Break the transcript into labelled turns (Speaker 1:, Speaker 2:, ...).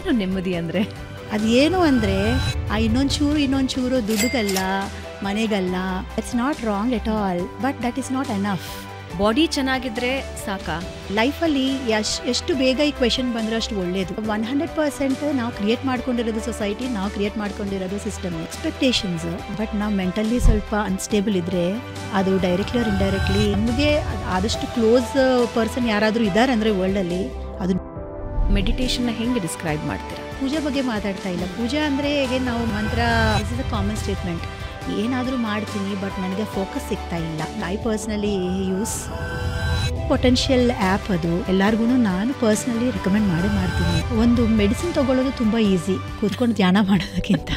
Speaker 1: ಏನು ನೆಮ್ಮದಿ ಅಂದರೆ?
Speaker 2: ಅದೇನು ಅಂದರೆ ಇನ್ನೊಂದು ಚೂರು ದುಡ್ಡುಗಲ್ಲ, ಮನೆಗಲ್ಲ. It's not wrong at all, but that is not enough.
Speaker 1: Body ಚೆನ್ನಾಗಿದ್ರೆ ಸಾಕಾ?
Speaker 2: ಲೈಫಲ್ಲಿ ಎಷ್ಟು ಬೇಗ ಈ ಕ್ವೆಶನ್ ಬಂದರೆ ಅಷ್ಟು ಒಳ್ಳೇದು. 100% ನಾವು ಕ್ರಿಯೇಟ್ ಮಾಡ್ಕೊಂಡಿರೋದು ಸೊಸೈಟಿ, ನಾವು ಕ್ರಿಯೇಟ್ ಮಾಡ್ಕೊಂಡಿರೋದು ಸಿಸ್ಟಮ್, ಎಕ್ಸ್ಪೆಕ್ಟೇಷನ್ಸ್. ಬಟ್ ನಾವು ಮೆಂಟಲಿ ಸ್ವಲ್ಪ ಅನ್ಸ್ಟೇಬಲ್ ಇದ್ದರೆ ಅದು ಡೈರೆಕ್ಟ್ಲಿ ಆರ್ ಇಂಡೈರೆಕ್ಟ್ಲಿ ನಮಗೆ ಆದಷ್ಟು ಕ್ಲೋಸ್ ಪರ್ಸನ್ ಯಾರಾದರೂ ಇದ್ದಾರೆ ಅಂದರೆ ವರ್ಲ್ಡಲ್ಲಿ ಅದು.
Speaker 1: ಮೆಡಿಟೇಷನ್ನ ಹೆಂಗೆ ಡಿಸ್ಕ್ರೈಬ್ ಮಾಡ್ತೀರಾ?
Speaker 2: ಪೂಜೆ ಬಗ್ಗೆ ಮಾತಾಡ್ತಾ ಇಲ್ಲ. ಪೂಜೆ ಅಂದರೆ ಹೇಗೆ ನಾವು ಮಂತ್ರ, this is a common statement. ಏನಾದರೂ ಮಾಡ್ತೀನಿ ಬಟ್ ನನಗೆ ಫೋಕಸ್ ಸಿಗ್ತಾ ಇಲ್ಲ. I personally use potential app. ಅದು ಎಲ್ಲರಿಗೂ ನಾನು ಪರ್ಸ್ನಲಿ ರೆಕಮೆಂಡ್ ಮಾಡ್ತೀನಿ. ಒಂದು ಮೆಡಿಸಿನ್ ತೊಗೊಳ್ಳೋದು ತುಂಬ ಈಸಿ ಕೂತ್ಕೊಂಡು ಧ್ಯಾನ ಮಾಡೋದಕ್ಕಿಂತ.